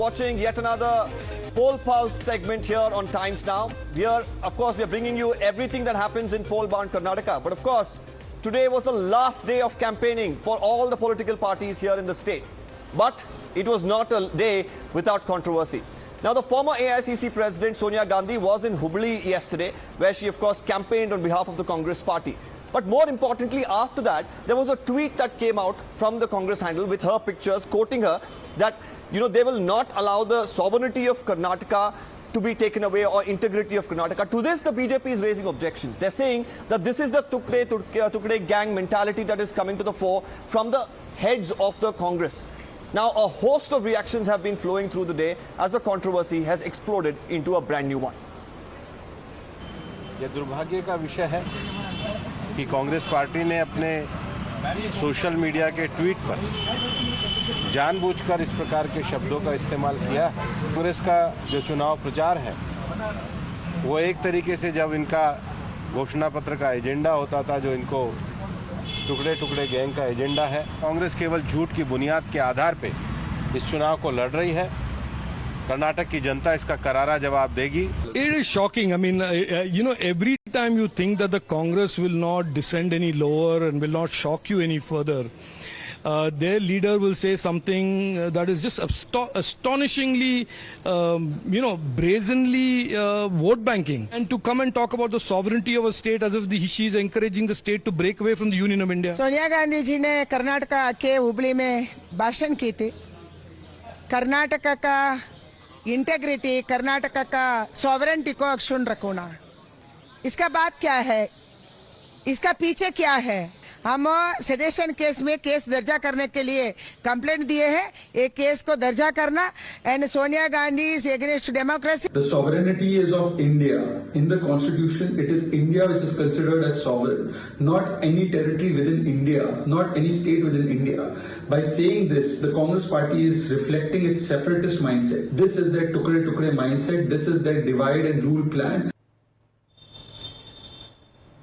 watching yet another Poll Pulse segment here on Times Now. Of course, we are bringing you everything that happens in poll-bound Karnataka. But of course, today was the last day of campaigning for all the political parties here in the state. But it was not a day without controversy. Now, the former AICC president Sonia Gandhi was in Hubli yesterday, where she, of course, campaigned on behalf of the Congress party. But more importantly, after that, there was a tweet that came out from the Congress handle with her pictures quoting her that, they will not allow the sovereignty of Karnataka to be taken away or integrity of Karnataka. To this, the BJP is raising objections. They're saying that this is the Tukde gang mentality that is coming to the fore from the heads of the Congress. Now, a host of reactions have been flowing through the day as the controversy has exploded into a brand new one. यह दुर्भाग्य का विषय है कि Congress party ने अपने social media के tweet पर जानबूझकर इस प्रकार के शब्दों का इस्तेमाल किया है। कांग्रेस का जो चुनाव प्रचार है वो एक तरीके से जब इनका घोषणा पत्र का एजेंडा होता था, जो इनको टुकड़े टुकड़े गैंग का एजेंडा है, कांग्रेस केवल झूठ की बुनियाद के आधार पे इस चुनाव को लड़ रही है। कर्नाटक की जनता इसका करारा जवाब देगी। It is shocking. I mean, every time you think that the Congress will not descend any lower and will not shock you any further, their leader will say something that is just astonishingly, brazenly vote banking. And to come and talk about the sovereignty of a state as if she is encouraging the state to break away from the Union of India. Sonia Gandhi ji ने कर्नाटका के हुबली में भाषण की थी। कर्नाटका का integrity, Karnataka का sovereignty को अक्षुण्ण रखना। इसका बात क्या है? इसका पीछे क्या है? हम सेडेशन केस में केस दर्जा करने के लिए कंप्लेंट दिए हैं। एक केस को दर्जा करना and Sonia Gandhi is against democracy. The sovereignty is of India. In the constitution, it is India which is considered as sovereign, not any territory within India, not any state within India. By saying this, the Congress party is reflecting its separatist mindset. This is their tukre tukre mindset. This is their divide and rule plan.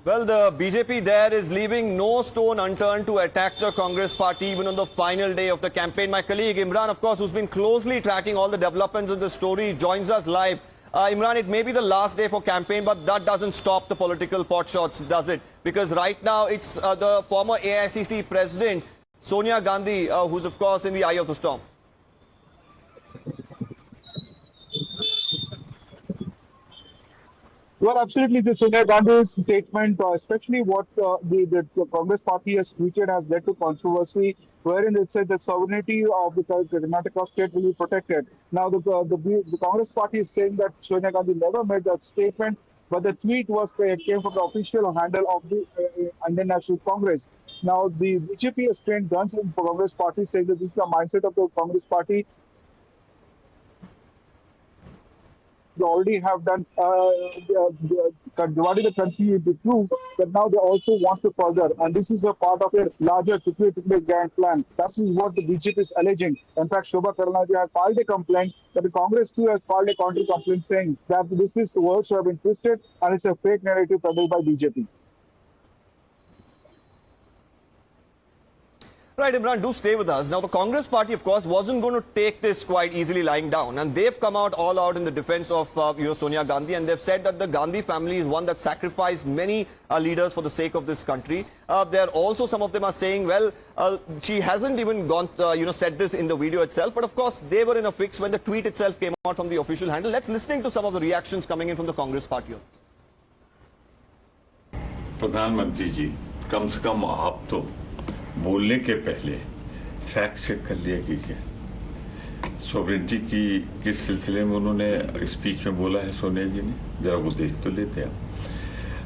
Well, the BJP there is leaving no stone unturned to attack the Congress party even on the final day of the campaign. My colleague Imran, of course, who's been closely tracking all the developments of the story, joins us live. Imran, it may be the last day for campaign, but that doesn't stop the political potshots, does it? Because right now it's the former AICC president, Sonia Gandhi, who's of course in the eye of the storm. Well, absolutely. The Sonia Gandhi's statement, especially what the Congress party has tweeted, has led to controversy, wherein it said that sovereignty of the Karnataka state will be protected. Now, the Congress party is saying that Sonia Gandhi never made that statement, but the tweet came from the official handle of the Indian National Congress. Now, the BJP has trained guns in the Congress party, saying that this is the mindset of the Congress party. They already have done divided the country into two, but now they also want to further, and this is a part of a larger Tukde gang plan. That is what the BJP is alleging. In fact, Shobha Karnataka has filed a complaint, but the Congress too has filed a counter complaint saying that this is words have been twisted and it's a fake narrative peddled by BJP. Right, Imran, do stay with us. Now, the Congress party, of course, wasn't going to take this quite easily lying down. And they've come out all out in the defense of, Sonia Gandhi. And they've said that the Gandhi family is one that sacrificed many leaders for the sake of this country. There are also, some of them are saying, well, she hasn't even gone, said this in the video itself. But of course, they were in a fix when the tweet itself came out from the official handle. Let's listen to some of the reactions coming in from the Congress party on this. प्रधानमंत्री जी, कम से कम आप तो बोलने के पहले fact check कर लिया कीजिए। सॉवरेनिटी की किस सिलसिले में उन्होंने स्पीच में बोला है सोनिया जी ने, जरा वो देख तो लेते हैं।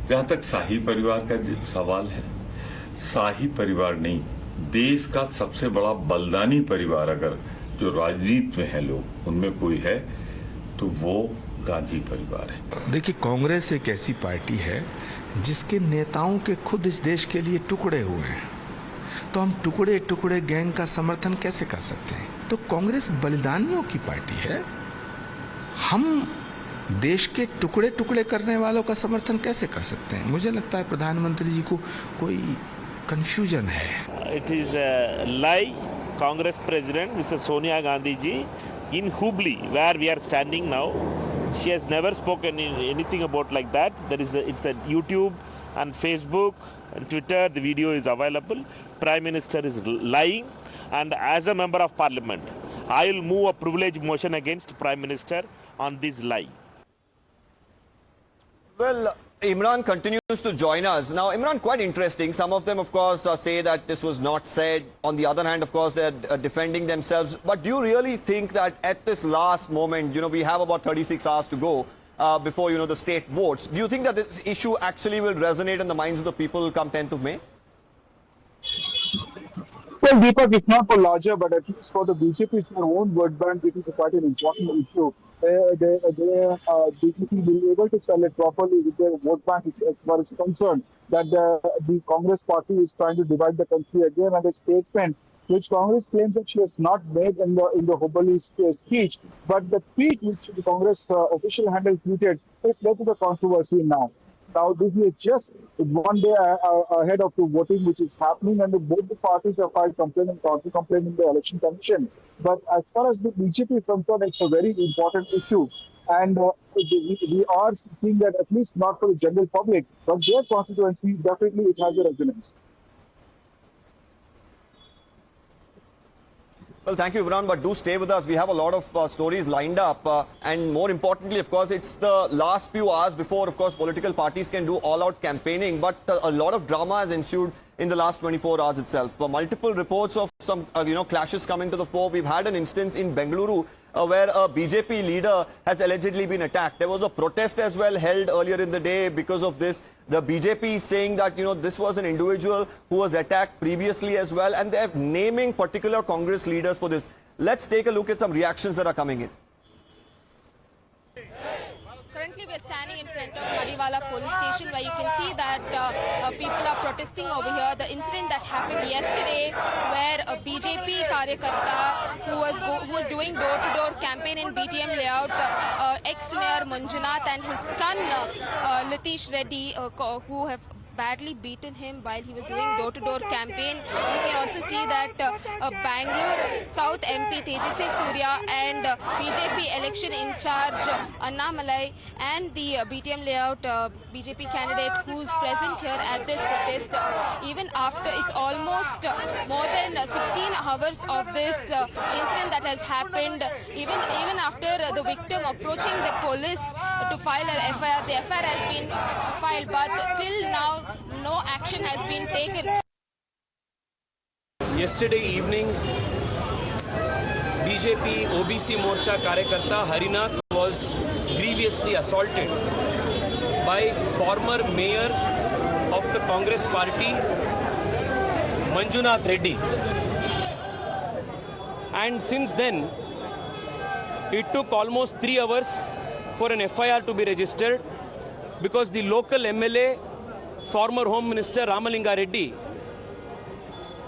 जहां तक शाही परिवार का सवाल है, शाही परिवार नहीं, देश का सबसे बड़ा बलिदानी परिवार अगर जो राजनीति में है लोग, उनमें कोई है तो वो गांधी परिवार है। देखिए, कांग्रेस एक ऐसी पार्टी है जिसके नेताओं के खुद इस देश के लिए टुकड़े हुए हैं, तो हम टुकड़े टुकड़े गैंग का समर्थन कैसे कर सकते हैं? तो कांग्रेस बलिदानियों की पार्टी है। हम देश के टुकड़े टुकड़े करने वालों का समर्थन कैसे कर सकते हैं? मुझे लगता है प्रधानमंत्री जी को कोई कंफ्यूजन है। It is a lie. Congress President Mrs. Sonia Gandhi ji in Hubli, where we are standing now, she has never spoken anything about like that. It's a YouTube and Facebook and Twitter. The video is available. Prime Minister is lying, and as a member of Parliament, I will move a privilege motion against Prime Minister on this lie. Well, Imran continues to join us. Now, Imran, quite interesting. Some of them, of course, say that this was not said. On the other hand, of course, they're defending themselves. But do you really think that at this last moment, we have about 36 hours to go before, the state votes. Do you think that this issue actually will resonate in the minds of the people come 10th of May? Well, Deepak, if not for larger, but at least for the BJP's own vote bank, it is quite an important issue. BJP will be able to sell it properly with their vote bank as far as concerned. That the Congress party is trying to divide the country again, and a statement which Congress claims that she has not made in the Hubli speech, but the tweet which the Congress official handle tweeted has led to the controversy now. Now, this is just 1 day ahead of the voting which is happening, and both the parties have filed counter-complaint in the election commission. But as far as the BJP is concerned, it's a very important issue. And we are seeing that, at least not for the general public, but their constituency, definitely it has a resonance. Well, thank you, Imran, but do stay with us. We have a lot of stories lined up. And more importantly, of course, it's the last few hours before, of course, political parties can do all-out campaigning. But a lot of drama has ensued in the last 24 hours itself. Multiple reports of some, clashes coming to the fore. We've had an instance in Bengaluru where a BJP leader has allegedly been attacked. There was a protest as well held earlier in the day because of this. The BJP is saying that, this was an individual who was attacked previously as well, and they're naming particular Congress leaders for this. Let's take a look at some reactions that are coming in. Currently, we are standing in front of Mariwala police station, where you can see that people are protesting over here. The incident that happened yesterday, where a BJP karyakarta who was doing door-to-door campaign in BTM layout, ex-mayor Manjunath and his son Litish Reddy, who have badly beaten him while he was doing door-to-door campaign. You can also see that Bangalore South MP Tejasvi Surya and BJP election in charge Annamalai and the BTM layout BJP candidate who's present here at this protest. Even after, it's almost more than 16 hours of this incident that has happened. Even after the victim approaching the police to file an FIR, the FIR has been filed, but till now no action has been taken. Yesterday evening, BJP OBC Morcha Karyakarta Harinath was grievously assaulted by former mayor of the Congress party, Manjunath Reddy. And since then, it took almost 3 hours for an FIR to be registered because the local MLA, former Home Minister Ramalinga Reddy,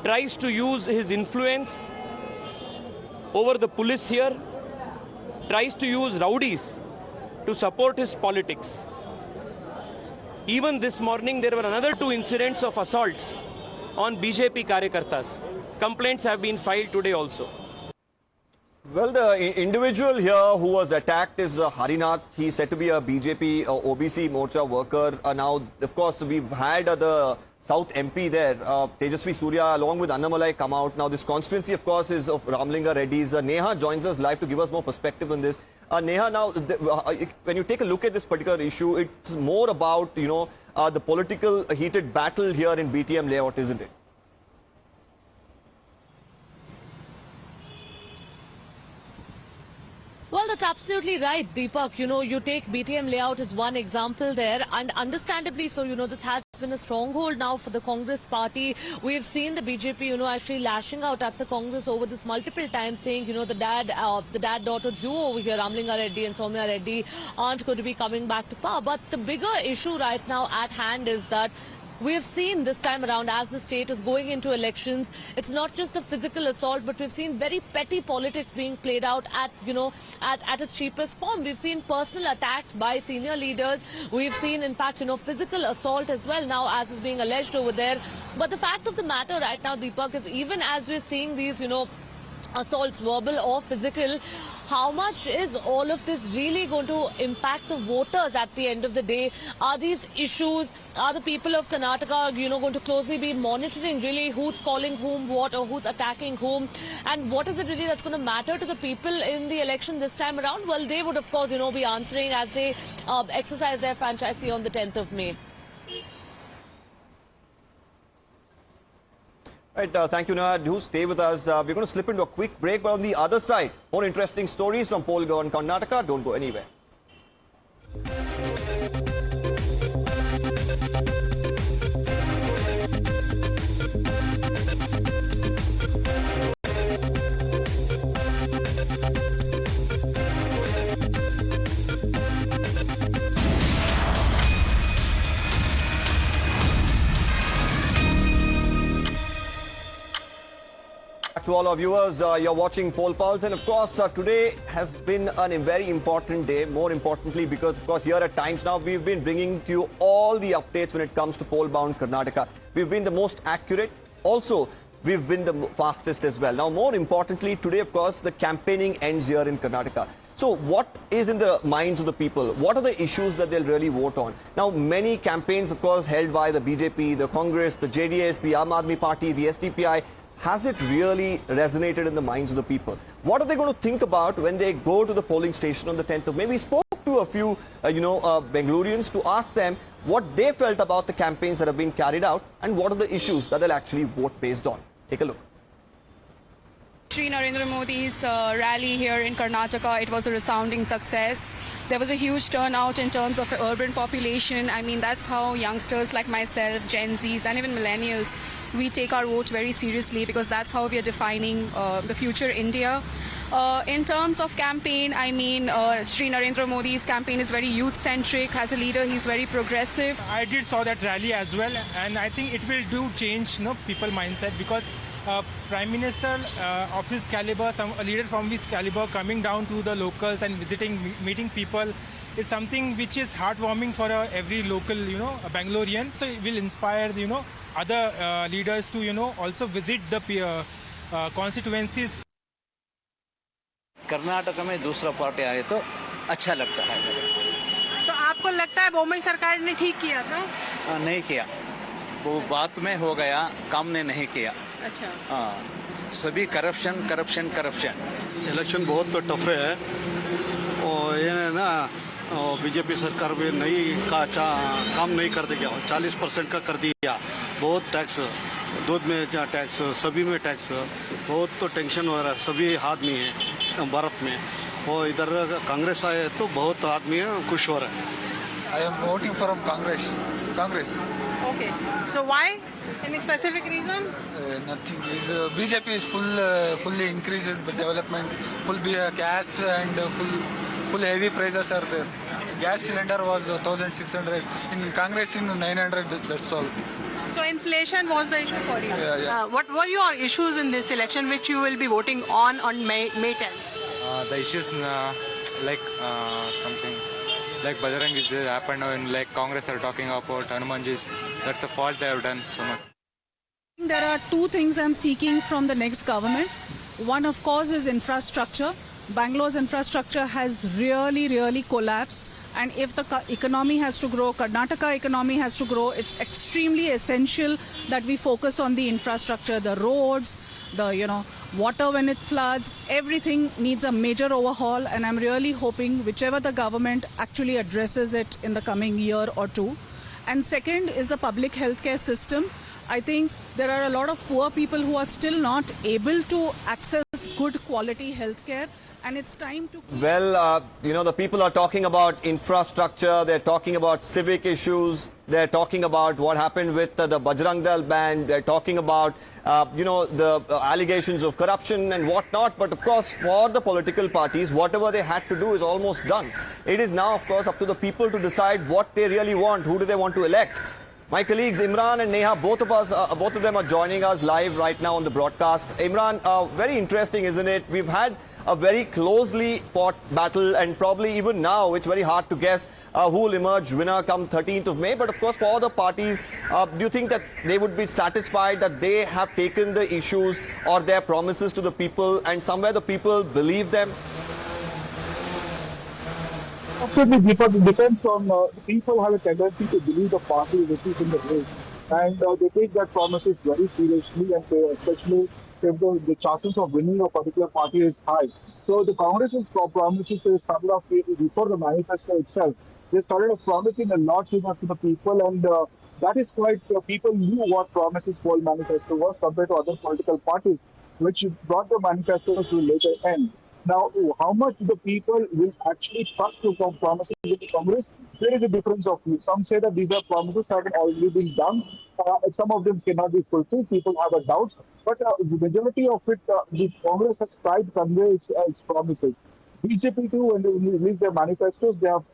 tries to use his influence over the police here, tries to use rowdies to support his politics. Even this morning, there were another 2 incidents of assaults on BJP karyakartas. Complaints have been filed today also. Well, the individual here who was attacked is Harinath. He's said to be a BJP OBC Morcha worker. Now, of course, we've had the South MP there, Tejasvi Surya, along with Annamalai, come out. Now, this constituency, of course, is of Ramalinga Reddy's. Neha joins us live to give us more perspective on this. Neha, now, when you take a look at this particular issue, it's more about, the political heated battle here in BTM layout, isn't it? Well, that's absolutely right, Deepak. You take BTM layout as one example there, and understandably so, this has been a stronghold now for the Congress party. We have seen the BJP, actually lashing out at the Congress over this multiple times, saying, the dad-daughter duo over here, Ramalinga Reddy and Sonia Reddy, aren't going to be coming back to power. But the bigger issue right now at hand is that we have seen this time around, as the state is going into elections, it's not just a physical assault, but we've seen very petty politics being played out at its cheapest form. We've seen personal attacks by senior leaders. We've seen, in fact, physical assault as well now, as is being alleged over there. But the fact of the matter right now, Deepak, is even as we're seeing these, assaults, verbal or physical. How much is all of this really going to impact the voters at the end of the day? Are these issues, are the people of Karnataka, going to closely be monitoring really who's calling whom what or who's attacking whom? And what is it really that's going to matter to the people in the election this time around? Well, they would, of course, be answering as they exercise their franchise on the 10th of May. Right, thank you, Noah. Do stay with us. We're going to slip into a quick break, but on the other side, more interesting stories from poll girl in Karnataka. Don't go anywhere. To all our viewers, you're watching Poll Pulse, and of course today has been a very important day, more importantly because of course here at Times Now we've been bringing to you all the updates when it comes to poll bound Karnataka. We've been the most accurate, also we've been the fastest as well. Now more importantly, today of course the campaigning ends here in Karnataka. So what is in the minds of the people? What are the issues that they'll really vote on? Now many campaigns of course held by the BJP, the Congress, the JDS, the Aam Aadmi Party, the SDPI. Has it really resonated in the minds of the people? What are they going to think about when they go to the polling station on the 10th of May? We spoke to a few, Bengaloreans to ask them what they felt about the campaigns that have been carried out and what are the issues that they'll actually vote based on. Take a look. Shri Narendra Modi's rally here in Karnataka, it was a resounding success. There was a huge turnout in terms of urban population. I mean, that's how youngsters like myself, Gen Zs and even millennials, we take our vote very seriously because that's how we are defining the future India. In terms of campaign, I mean, Shri Narendra Modi's campaign is very youth-centric. As a leader, he's very progressive. I did saw that rally as well, and I think it will do change people mindset because Prime Minister of his caliber, a leader from his caliber coming down to the locals and visiting, meeting people is something which is heartwarming for every local, Bangalorean. So it will inspire, other leaders to, also visit the constituencies. Karnataka में दूसरा party आए तो अच्छा लगता है। तो आपको लगता है बोम्बई सरकार ने ठीक किया था? नहीं किया, वो बात में हो गया, काम ने नहीं किया। अच्छा। हाँ, सभी करप्शन करप्शन करप्शन। इलेक्शन बहुत तो टफ है और ये ना बीजेपी सरकार भी नहीं का काम नहीं करते क्या 40% का कर दिया। बहुत टैक्स, दूध में टैक्स, सभी में टैक्स, बहुत तो टेंशन हो रहा है सभी आदमी है भारत में। और इधर कांग्रेस आए तो बहुत आदमी खुश हो रहे हैं। I am voting for Congress. Okay. So why? Any specific reason? Nothing. BJP is fully increased development. Full gas and full heavy prices are there. Gas cylinder was 1,600. In Congress, in 900. That's all. So inflation was the issue for you. Yeah. What were your issues in this election, which you will be voting on May 10th? The issues like something like Bajrang is happened when like Congress are talking about Hanumanjis. That's the fault they have done so much. There are two things I'm seeking from the next government. One, of course, is infrastructure. Bangalore's infrastructure has really collapsed. And if the economy has to grow, Karnataka economy has to grow, it's extremely essential that we focus on the infrastructure, the roads, the, water when it floods, everything needs a major overhaul. And I'm really hoping whichever the government actually addresses it in the coming year or two. And second is the public healthcare system. I think there are a lot of poor people who are still not able to access good quality healthcare. And it's time to... Well, the people are talking about infrastructure, they're talking about civic issues, they're talking about what happened with the Bajrang Dal band, they're talking about, the allegations of corruption and whatnot. But of course, for the political parties, whatever they had to do is almost done. It is now, of course, up to the people to decide what they really want, who do they want to elect. My colleagues Imran and Neha, both of them are joining us live right now on the broadcast. Imran, very interesting, isn't it? We've had a very closely fought battle, and probably even now it's very hard to guess who will emerge winner come 13th of May. But of course, for all the parties, do you think that they would be satisfied that they have taken the issues or their promises to the people, and somewhere the people believe them? Absolutely, Deepak. It depends on people have a tendency to believe the party which is in the race, and they take that promises very seriously, and especially if the chances of winning a particular party is high. So the Congress's promises they started off before the manifesto itself. They started off promising a lot to the people, and that is quite people knew what promises poll manifesto was compared to other political parties, which brought the manifestos to a later end. Now, how much the people will actually trust to promises with the Congress, there is a difference of view. Some say that these are promises have already been done. Some of them cannot be fulfilled. People have a doubts. But the majority of it, the Congress has tried to convey its promises. BJP too, when they release their manifestos, they have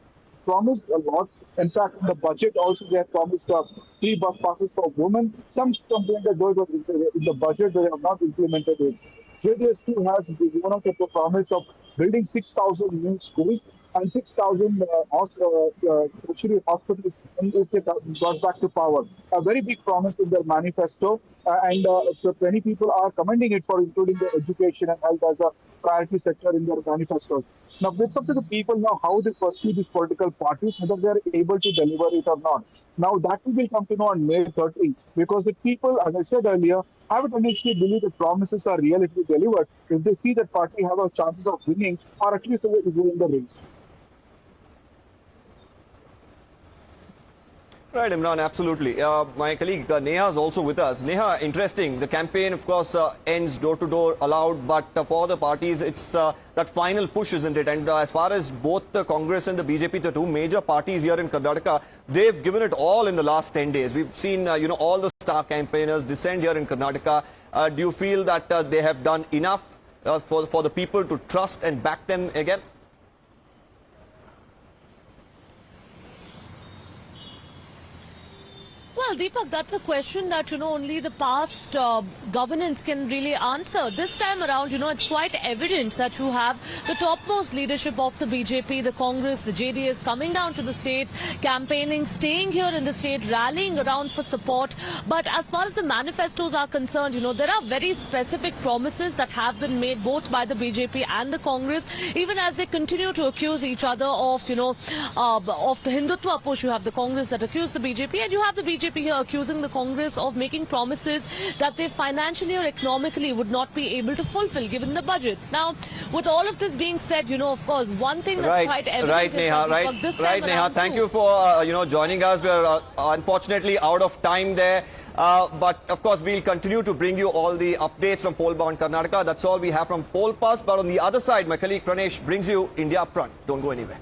promised a lot. In fact, in the budget also they have promised free bus passes for women. Some complain that those in the budget they have not implemented it. JDS too has given out a promise of building 6,000 new schools and 6,000 tertiary hospitals if they got back to power. A very big promise in their manifesto, and many people are commending it for including the education and health as a priority sector in their manifestos. Now, it's up to the people now how they pursue these political parties, whether they are able to deliver it or not. Now, that will come to know on May 30, because the people, as I said earlier, have a tendency to believe the promises are real if they delivered, if they see that party have a chances of winning, or at least is in the race. Right, Imran, absolutely. My colleague Neha is also with us. Neha, interesting. The campaign, of course, ends door-to-door allowed, but for the parties, it's that final push, isn't it? And as far as both the Congress and the BJP, the two major parties here in Karnataka, they've given it all in the last 10 days. We've seen, all the star campaigners descend here in Karnataka. Do you feel that they have done enough for the people to trust and back them again? Well, Deepak, that's a question that, only the past governance can really answer. This time around, it's quite evident that you have the topmost leadership of the BJP, the Congress, the JDS coming down to the state, campaigning, staying here in the state, rallying around for support. But as far as the manifestos are concerned, there are very specific promises that have been made both by the BJP and the Congress, even as they continue to accuse each other of, of the Hindutva push. You have the Congress that accuse the BJP, and you have the BJP here accusing the Congress of making promises that they financially or economically would not be able to fulfill given the budget. Now, with all of this being said, of course, one thing that's quite evident right, Neha, right, Neha. Thank you for joining us. We're unfortunately out of time there. But of course, we'll continue to bring you all the updates from Poll Bound Karnataka. That's all we have from Poll Pulse. But on the other side, my colleague Pranesh brings you India Up Front. Don't go anywhere.